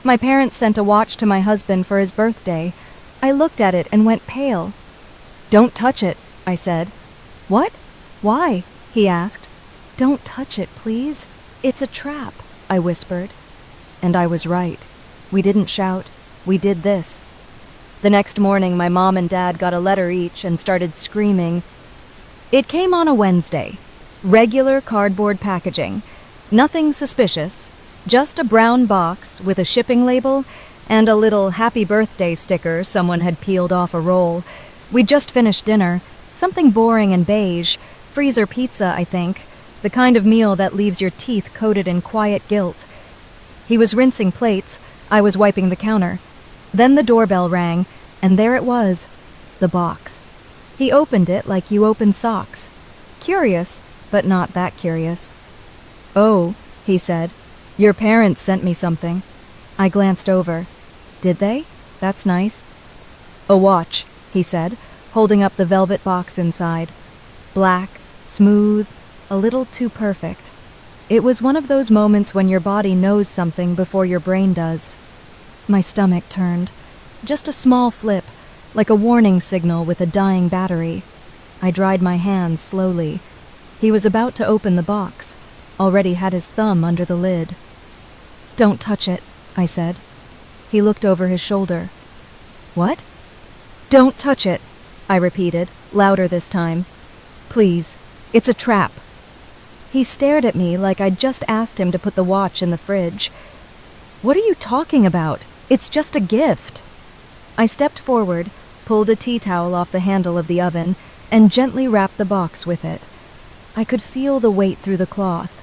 My parents sent a watch to my husband for his birthday. I looked at it and went pale. "Don't touch it," I said. "What? Why?" he asked. "Don't touch it, please. It's a trap," I whispered. And I was right. We didn't shout. We did this. The next morning, my mom and dad got a letter each and started screaming. It came on a Wednesday. Regular cardboard packaging. Nothing suspicious. Just a brown box with a shipping label and a little happy birthday sticker someone had peeled off a roll. We'd just finished dinner. Something boring and beige. Freezer pizza, I think. The kind of meal that leaves your teeth coated in quiet guilt. He was rinsing plates. I was wiping the counter. Then the doorbell rang, and there it was, the box. He opened it like you open socks. Curious, but not that curious. "Oh," he said, "your parents sent me something." I glanced over. "Did they? That's nice." "A watch," he said, holding up the velvet box inside. Black, smooth, a little too perfect. It was one of those moments when your body knows something before your brain does. My stomach turned. Just a small flip, like a warning signal with a dying battery. I dried my hands slowly. He was about to open the box, already had his thumb under the lid. "Don't touch it," I said. He looked over his shoulder. "What?" "Don't touch it," I repeated, louder this time. "Please, it's a trap." He stared at me like I'd just asked him to put the watch in the fridge. "What are you talking about? It's just a gift." I stepped forward, pulled a tea towel off the handle of the oven, and gently wrapped the box with it. I could feel the weight through the cloth.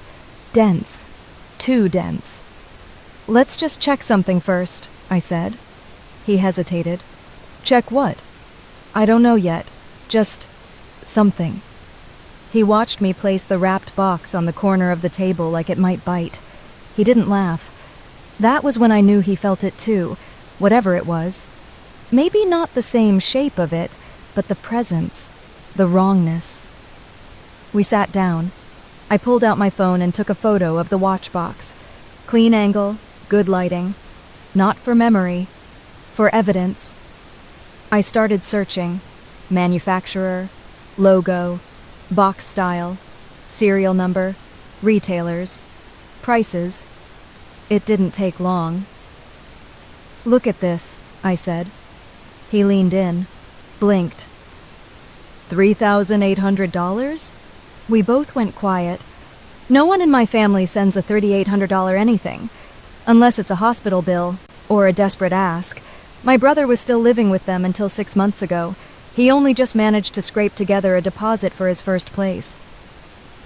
Dense. Too dense. "Let's just check something first," I said. He hesitated. "Check what?" "I don't know yet. Just something." He watched me place the wrapped box on the corner of the table like it might bite. He didn't laugh. That was when I knew he felt it too, whatever it was. Maybe not the same shape of it, but the presence, the wrongness. We sat down. I pulled out my phone and took a photo of the watch box. Clean angle, good lighting. Not for memory, for evidence. I started searching. Manufacturer, logo, box style, serial number, retailers, prices. It didn't take long. "Look at this," I said. He leaned in, blinked. $3,800? We both went quiet. No one in my family sends a $3,800 anything, unless it's a hospital bill or a desperate ask. My brother was still living with them until 6 months ago. He only just managed to scrape together a deposit for his first place.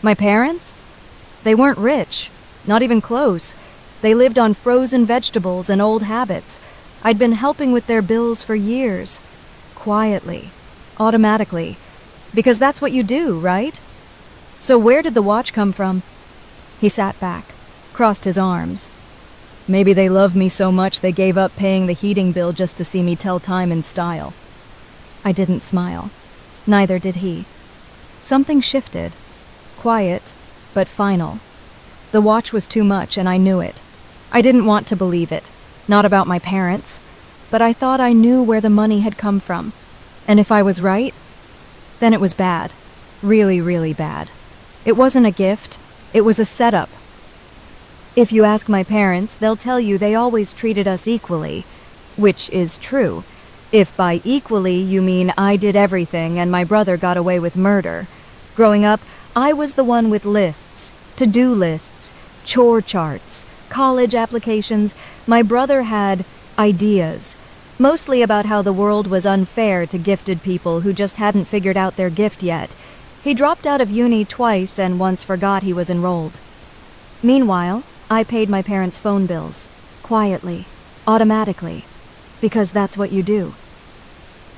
My parents? They weren't rich, not even close. They lived on frozen vegetables and old habits. I'd been helping with their bills for years. Quietly. Automatically. Because that's what you do, right? So where did the watch come from? He sat back, crossed his arms. Maybe they love me so much they gave up paying the heating bill just to see me tell time in style. I didn't smile. Neither did he. Something shifted. Quiet, but final. The watch was too much, and I knew it. I didn't want to believe it. Not about my parents. But I thought I knew where the money had come from. And if I was right, then it was bad. Really, really bad. It wasn't a gift. It was a setup. If you ask my parents, they'll tell you they always treated us equally. Which is true. If by equally you mean I did everything and my brother got away with murder. Growing up, I was the one with lists, to-do lists, chore charts, college applications. My brother had ideas, mostly about how the world was unfair to gifted people who just hadn't figured out their gift yet. He dropped out of uni twice and once forgot he was enrolled. Meanwhile, I paid my parents' phone bills, quietly, automatically, because that's what you do.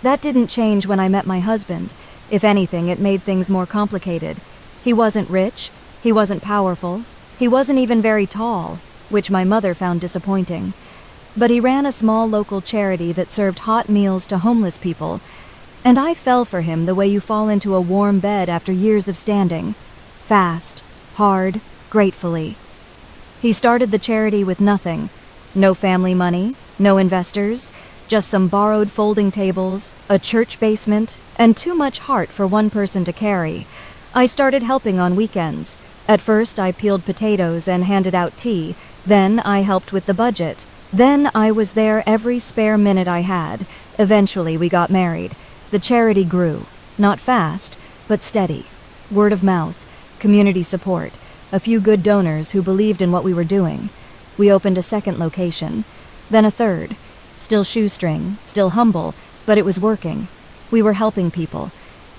That didn't change when I met my husband. If anything, it made things more complicated. He wasn't rich, he wasn't powerful, he wasn't even very tall, which my mother found disappointing. But he ran a small local charity that served hot meals to homeless people, and I fell for him the way you fall into a warm bed after years of standing. Fast, hard, gratefully. He started the charity with nothing, No family money, no investors, just some borrowed folding tables, a church basement, and too much heart for one person to carry. I started helping on weekends. At first, I peeled potatoes and handed out tea. Then I helped with the budget. Then I was there every spare minute I had. Eventually, we got married. The charity grew. Not fast, but steady. Word of mouth, community support, a few good donors who believed in what we were doing. We opened a second location, then a third. Still shoestring, still humble, but it was working. We were helping people.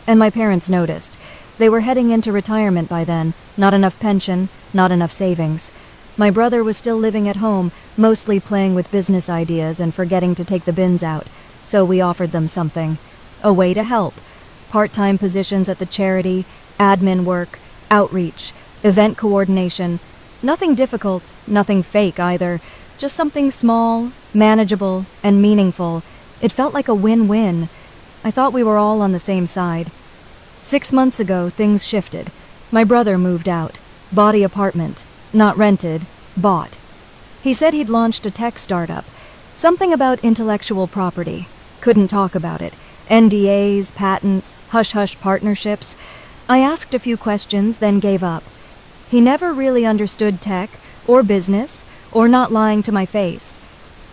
And my parents noticed. They were heading into retirement by then, not enough pension, not enough savings. My brother was still living at home, mostly playing with business ideas and forgetting to take the bins out, so we offered them something. A way to help. Part-time positions at the charity, admin work, outreach, event coordination. Nothing difficult, nothing fake either. Just something small, manageable, and meaningful. It felt like a win-win. I thought we were all on the same side. 6 months ago, things shifted. My brother moved out. Bought an apartment. Not rented, bought. He said he'd launched a tech startup. Something about intellectual property. Couldn't talk about it. NDAs, patents, hush-hush partnerships. I asked a few questions, then gave up. He never really understood tech, or business, or not lying to my face.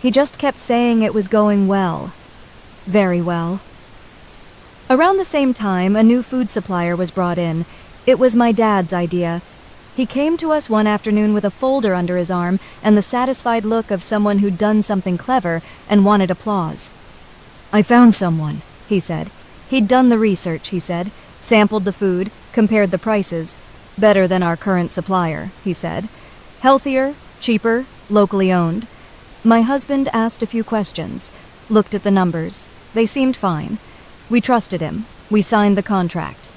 He just kept saying it was going well. Very well. Around the same time, a new food supplier was brought in. It was my dad's idea. He came to us one afternoon with a folder under his arm and the satisfied look of someone who'd done something clever and wanted applause. "I found someone," he said. He'd done the research, he said, sampled the food, compared the prices. Better than our current supplier, he said. Healthier, cheaper, locally owned. My husband asked a few questions, looked at the numbers. They seemed fine. We trusted him. We signed the contract.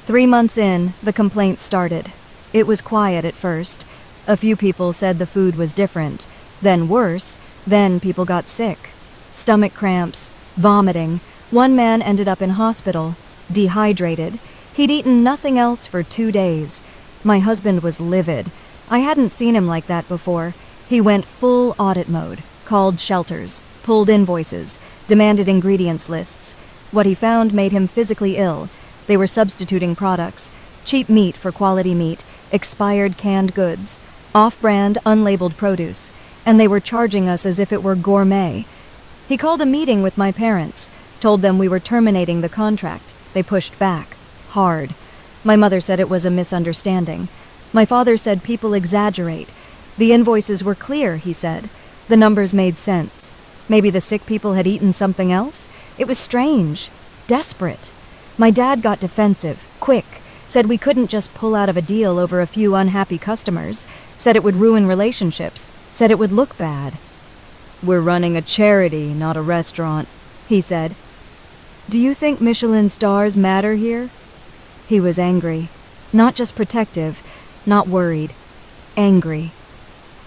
3 months in, the complaints started. It was quiet at first. A few people said the food was different. Then worse. Then people got sick. Stomach cramps, vomiting. One man ended up in hospital, dehydrated. He'd eaten nothing else for 2 days. My husband was livid. I hadn't seen him like that before. He went full audit mode, called shelters, pulled invoices, demanded ingredients lists. What he found made him physically ill. They were substituting products, cheap meat for quality meat, expired canned goods, off-brand, unlabeled produce, and they were charging us as if it were gourmet. He called a meeting with my parents, told them we were terminating the contract. They pushed back. Hard. My mother said it was a misunderstanding. My father said people exaggerate. The invoices were clear, he said. The numbers made sense. Maybe the sick people had eaten something else? It was strange. Desperate. My dad got defensive, quick, said we couldn't just pull out of a deal over a few unhappy customers, said it would ruin relationships, said it would look bad. "We're running a charity, not a restaurant," he said. "Do you think Michelin stars matter here?" He was angry. Not just protective, not worried. Angry.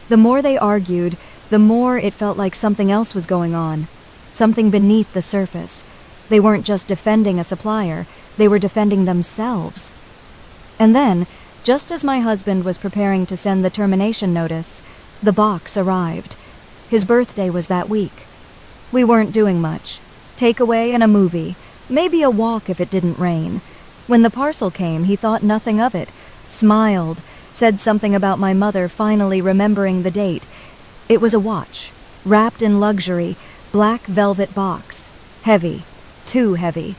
The more they argued, the more it felt like something else was going on. Something beneath the surface. They weren't just defending a supplier, they were defending themselves. And then, just as my husband was preparing to send the termination notice, the box arrived. His birthday was that week. We weren't doing much. Takeaway and a movie, maybe a walk if it didn't rain. When the parcel came, he thought nothing of it, smiled, said something about my mother finally remembering the date. It was a watch, wrapped in luxury, black velvet box. Heavy, too heavy.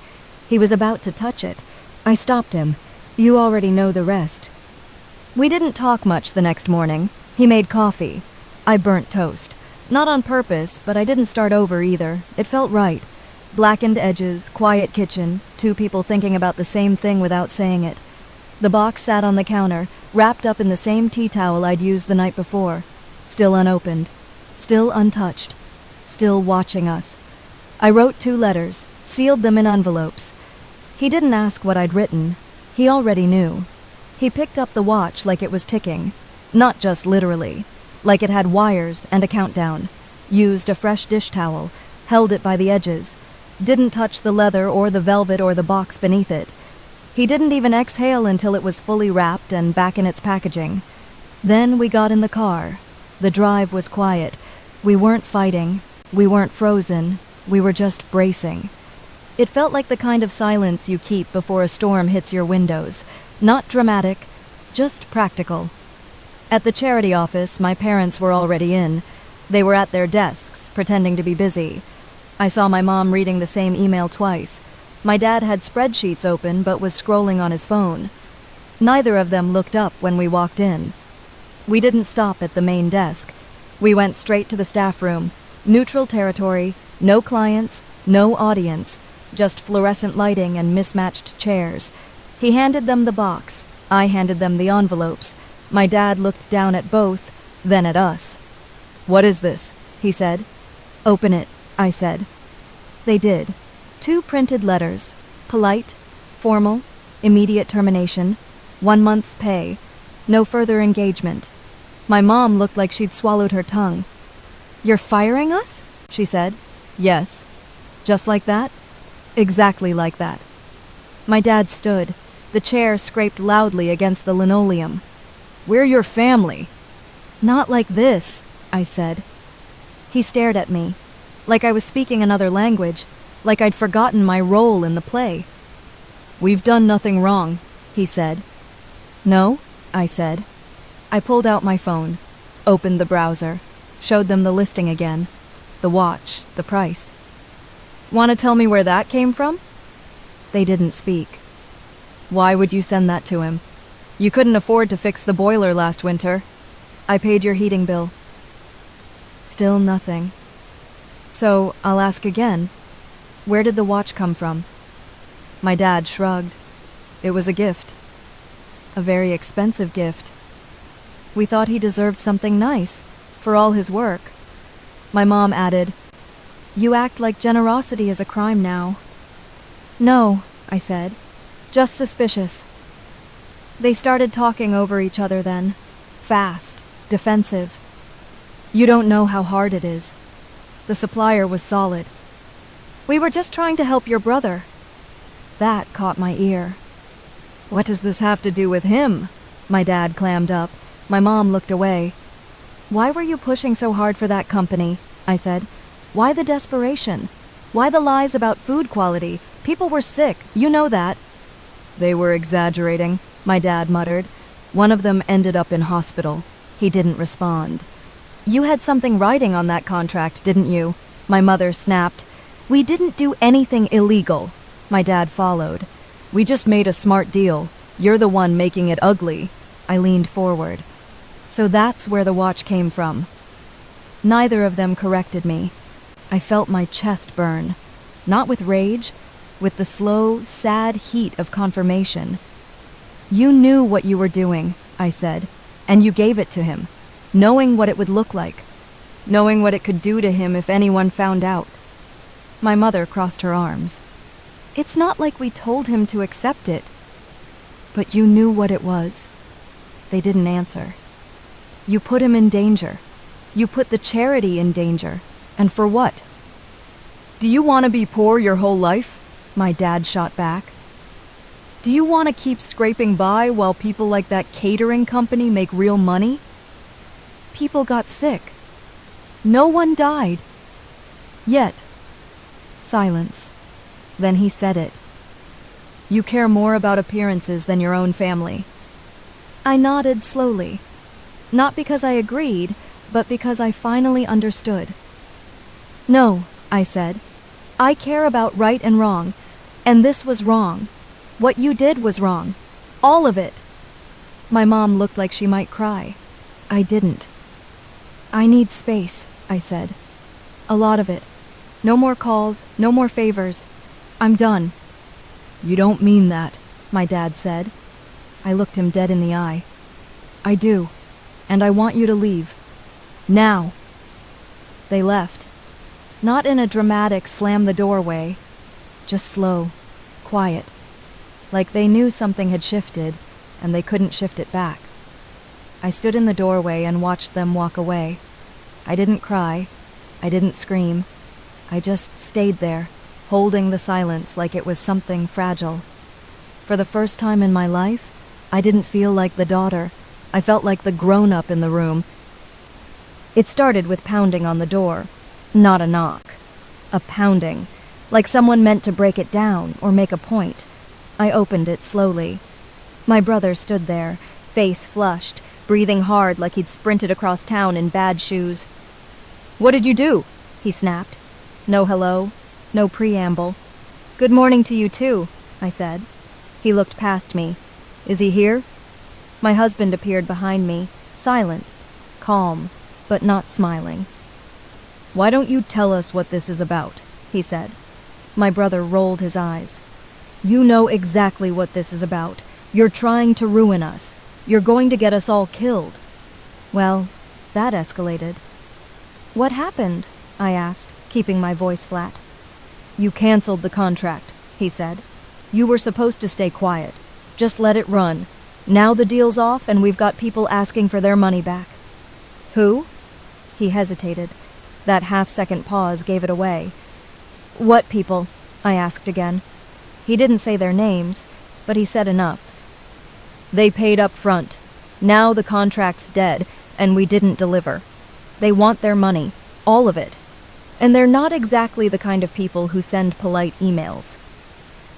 He was about to touch it. I stopped him. You already know the rest. We didn't talk much the next morning. He made coffee. I burnt toast. Not on purpose, but I didn't start over either. It felt right. Blackened edges, quiet kitchen, 2 people thinking about the same thing without saying it. The box sat on the counter, wrapped up in the same tea towel I'd used the night before. Still unopened. Still untouched. Still watching us. I wrote 2 letters, sealed them in envelopes. He didn't ask what I'd written. He already knew. He picked up the watch like it was ticking. Not just literally. Like it had wires and a countdown. Used a fresh dish towel. Held it by the edges. Didn't touch the leather or the velvet or the box beneath it. He didn't even exhale until it was fully wrapped and back in its packaging. Then we got in the car. The drive was quiet. We weren't fighting, we weren't frozen, we were just bracing. It felt like the kind of silence you keep before a storm hits your windows. Not dramatic, just practical. At the charity office, my parents were already in. They were at their desks, pretending to be busy. I saw my mom reading the same email twice. My dad had spreadsheets open but was scrolling on his phone. Neither of them looked up when we walked in. We didn't stop at the main desk. We went straight to the staff room. Neutral territory, no clients, no audience, just fluorescent lighting and mismatched chairs. He handed them the box. I handed them the envelopes. My dad looked down at both, then at us. "What is this?" he said. "Open it," I said. They did. 2 printed letters. Polite, formal, immediate termination, 1 month's pay, no further engagement. My mom looked like she'd swallowed her tongue. "You're firing us?" she said. "Yes." "Just like that?" "Exactly like that." My dad stood. The chair scraped loudly against the linoleum. "We're your family." "Not like this," I said. He stared at me, like I was speaking another language, like I'd forgotten my role in the play. "We've done nothing wrong," he said. "No?" I said. I pulled out my phone, opened the browser, showed them the listing again, the watch, the price. "Want to tell me where that came from?" They didn't speak. "Why would you send that to him? You couldn't afford to fix the boiler last winter. I paid your heating bill." Still nothing. So, I'll ask again. Where did the watch come from? My dad shrugged. It was a gift. A very expensive gift. We thought he deserved something nice, for all his work. My mom added, "You act like generosity is a crime now." "No," I said. "Just suspicious." They started talking over each other then. Fast, defensive. "You don't know how hard it is." The supplier was solid. "We were just trying to help your brother." That caught my ear. "What does this have to do with him?" My dad clammed up. My mom looked away. "Why were you pushing so hard for that company?" I said. "Why the desperation? Why the lies about food quality? People were sick, you know that." "They were exaggerating," my dad muttered. "One of them ended up in hospital." He didn't respond. "You had something writing on that contract, didn't you?" My mother snapped. "We didn't do anything illegal." My dad followed. "We just made a smart deal. You're the one making it ugly." I leaned forward. "So that's where the watch came from." Neither of them corrected me. I felt my chest burn. Not with rage, with the slow, sad heat of confirmation. "You knew what you were doing," I said, "and you gave it to him, knowing what it would look like, knowing what it could do to him if anyone found out." My mother crossed her arms. "It's not like we told him to accept it." "But you knew what it was." They didn't answer. "You put him in danger. You put the charity in danger. And for what?" "Do you want to be poor your whole life?" My dad shot back. "Do you want to keep scraping by while people like that catering company make real money?" "People got sick. No one died. Yet." Silence. Then he said it. "You care more about appearances than your own family." I nodded slowly. Not because I agreed, but because I finally understood. "No," I said. "I care about right and wrong, and this was wrong. What you did was wrong. All of it." My mom looked like she might cry. I didn't. "I need space," I said. "A lot of it. No more calls, no more favors. I'm done." "You don't mean that," my dad said. I looked him dead in the eye. "I do, and I want you to leave. Now." They left. Not in a dramatic slam the door way, just slow, quiet, like they knew something had shifted and they couldn't shift it back. I stood in the doorway and watched them walk away. I didn't cry. I didn't scream. I just stayed there, holding the silence like it was something fragile. For the first time in my life, I didn't feel like the daughter. I felt like the grown-up in the room. It started with pounding on the door. Not a knock. A pounding, like someone meant to break it down or make a point. I opened it slowly. My brother stood there, face flushed, breathing hard like he'd sprinted across town in bad shoes. "What did you do?" he snapped. No hello, no preamble. "Good morning to you too," I said. He looked past me. "Is he here?" My husband appeared behind me, silent, calm, but not smiling. "Why don't you tell us what this is about?" he said. My brother rolled his eyes. "You know exactly what this is about. You're trying to ruin us. You're going to get us all killed." Well, that escalated. "What happened?" I asked, keeping my voice flat. "You canceled the contract," he said. "You were supposed to stay quiet. Just let it run. Now the deal's off and we've got people asking for their money back." "Who?" He hesitated. That half-second pause gave it away. "What people?" I asked again. He didn't say their names, but he said enough. "They paid up front. Now the contract's dead, and we didn't deliver. They want their money, all of it. And they're not exactly the kind of people who send polite emails."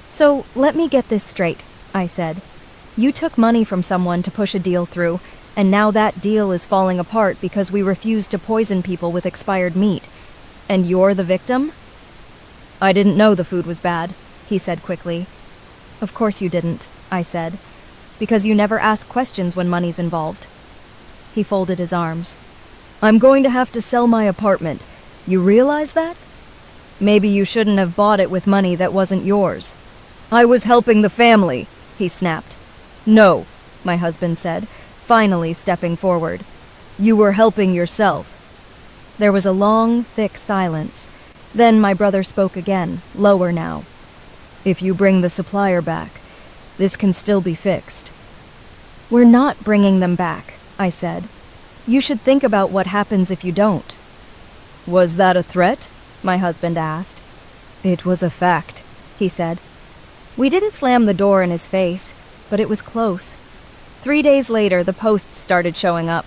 "So, let me get this straight," I said. "You took money from someone to push a deal through, and now that deal is falling apart because we refused to poison people with expired meat. And you're the victim?" "I didn't know the food was bad," he said quickly. "Of course you didn't," I said, "because you never ask questions when money's involved." He folded his arms. "I'm going to have to sell my apartment. You realize that? Maybe you shouldn't have bought it with money that wasn't yours." "I was helping the family," he snapped. "No," my husband said, finally stepping forward. "You were helping yourself." There was a long, thick silence. Then my brother spoke again, lower now. "If you bring the supplier back, this can still be fixed." "We're not bringing them back," I said. "You should think about what happens if you don't." "Was that a threat?" my husband asked. "It was a fact," he said. We didn't slam the door in his face, but it was close. 3 days later, the posts started showing up.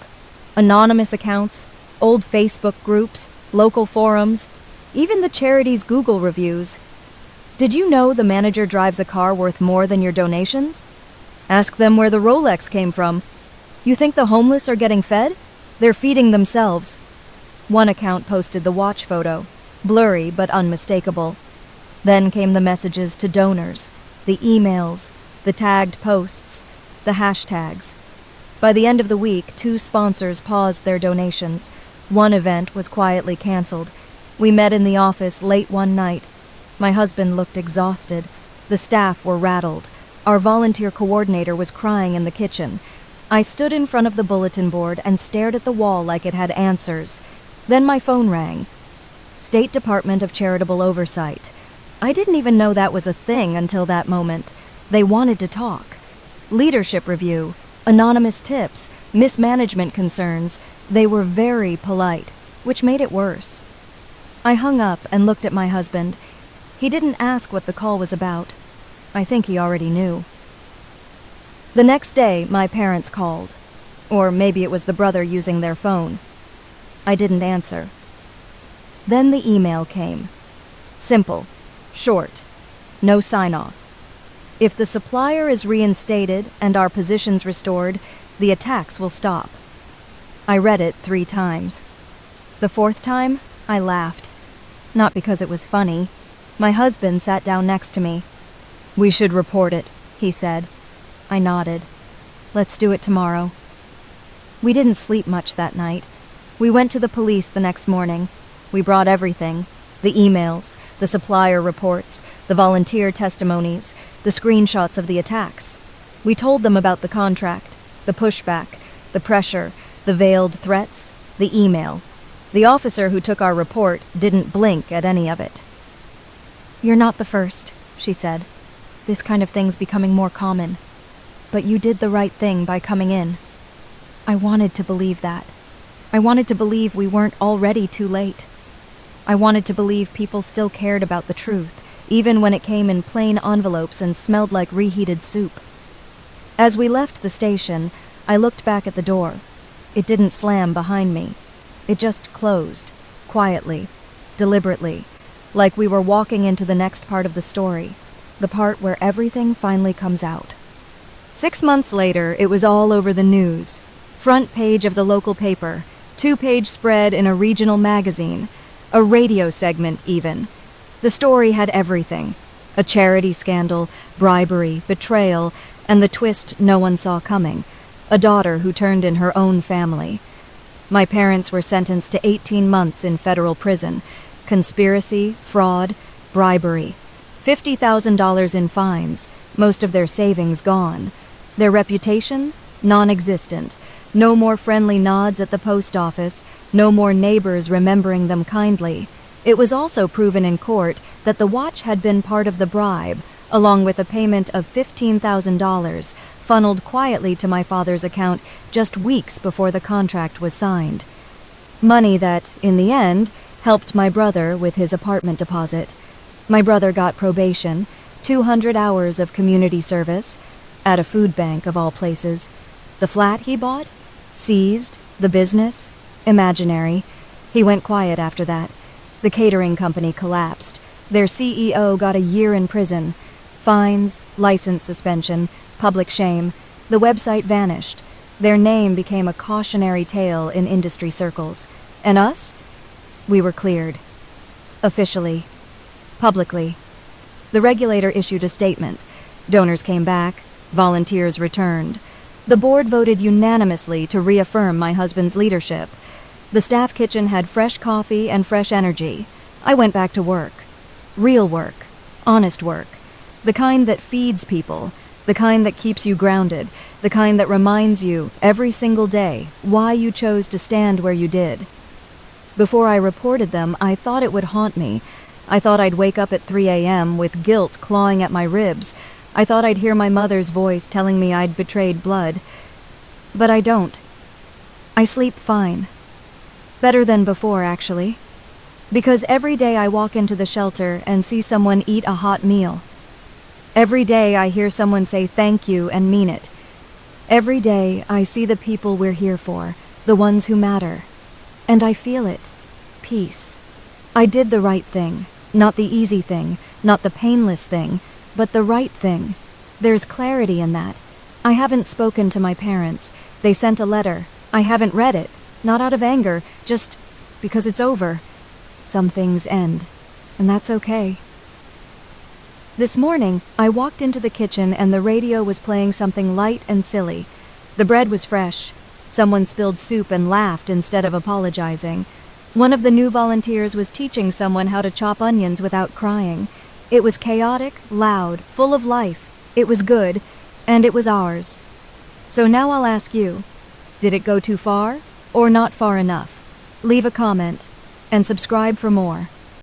Anonymous accounts, old Facebook groups, local forums, even the charity's Google reviews. "Did you know the manager drives a car worth more than your donations? Ask them where the Rolex came from. You think the homeless are getting fed? They're feeding themselves." One account posted the watch photo, blurry but unmistakable. Then came the messages to donors, the emails, the tagged posts, the hashtags. By the end of the week, 2 sponsors paused their donations. One event was quietly canceled. We met in the office late one night. My husband looked exhausted. The staff were rattled. Our volunteer coordinator was crying in the kitchen. I stood in front of the bulletin board and stared at the wall like it had answers. Then my phone rang. State Department of Charitable Oversight. I didn't even know that was a thing until that moment. They wanted to talk. Leadership review, anonymous tips, mismanagement concerns. They were very polite, which made it worse. I hung up and looked at my husband. He didn't ask what the call was about. I think he already knew. The next day, my parents called. Or maybe it was the brother using their phone. I didn't answer. Then the email came. Simple, short, no sign-off. If the supplier is reinstated and our positions restored, the attacks will stop. I read it 3 times. The 4th time, I laughed. Not because it was funny. My husband sat down next to me. "We should report it," he said. I nodded. "Let's do it tomorrow." We didn't sleep much that night. We went to the police the next morning. We brought everything. The emails, the supplier reports, the volunteer testimonies, the screenshots of the attacks. We told them about the contract, the pushback, the pressure, the veiled threats, the email. The officer who took our report didn't blink at any of it. "You're not the first," she said. "This kind of thing's becoming more common. But you did the right thing by coming in." I wanted to believe that. I wanted to believe we weren't already too late. I wanted to believe people still cared about the truth, even when it came in plain envelopes and smelled like reheated soup. As we left the station, I looked back at the door. It didn't slam behind me. It just closed, quietly, deliberately, like we were walking into the next part of the story, the part where everything finally comes out. 6 months later, it was all over the news. Front page of the local paper, 2-page spread in a regional magazine, a radio segment even. The story had everything: a charity scandal, bribery, betrayal, and the twist no one saw coming, a daughter who turned in her own family. My parents were sentenced to 18 months in federal prison, conspiracy, fraud, bribery, $50,000 in fines, most of their savings gone. Their reputation? Non-existent. No more friendly nods at the post office, no more neighbors remembering them kindly. It was also proven in court that the watch had been part of the bribe, along with a payment of $15,000, funneled quietly to my father's account just weeks before the contract was signed. Money that, in the end, helped my brother with his apartment deposit. My brother got probation, 200 hours of community service, at a food bank of all places. The flat he bought? Seized. The business? Imaginary. He went quiet after that. The catering company collapsed. Their CEO got a year in prison. Fines, license suspension, public shame. The website vanished. Their name became a cautionary tale in industry circles. And us? We were cleared. Officially. Publicly. The regulator issued a statement. Donors came back. Volunteers returned. The board voted unanimously to reaffirm my husband's leadership. The staff kitchen had fresh coffee and fresh energy. I went back to work. Real work. Honest work. The kind that feeds people. The kind that keeps you grounded. The kind that reminds you, every single day, why you chose to stand where you did. Before I reported them, I thought it would haunt me. I thought I'd wake up at 3 a.m. with guilt clawing at my ribs. I thought I'd hear my mother's voice telling me I'd betrayed blood. But I don't. I sleep fine. Better than before, actually. Because every day I walk into the shelter and see someone eat a hot meal. Every day I hear someone say thank you and mean it. Every day I see the people we're here for, the ones who matter. And I feel it. Peace. I did the right thing. Not the easy thing, not the painless thing, but the right thing. There's clarity in that. I haven't spoken to my parents. They sent a letter. I haven't read it. Not out of anger, just because it's over. Some things end, and that's okay. This morning, I walked into the kitchen and the radio was playing something light and silly. The bread was fresh. Someone spilled soup and laughed instead of apologizing. One of the new volunteers was teaching someone how to chop onions without crying. It was chaotic, loud, full of life. It was good, and it was ours. So now I'll ask you, did it go too far or not far enough? Leave a comment and subscribe for more.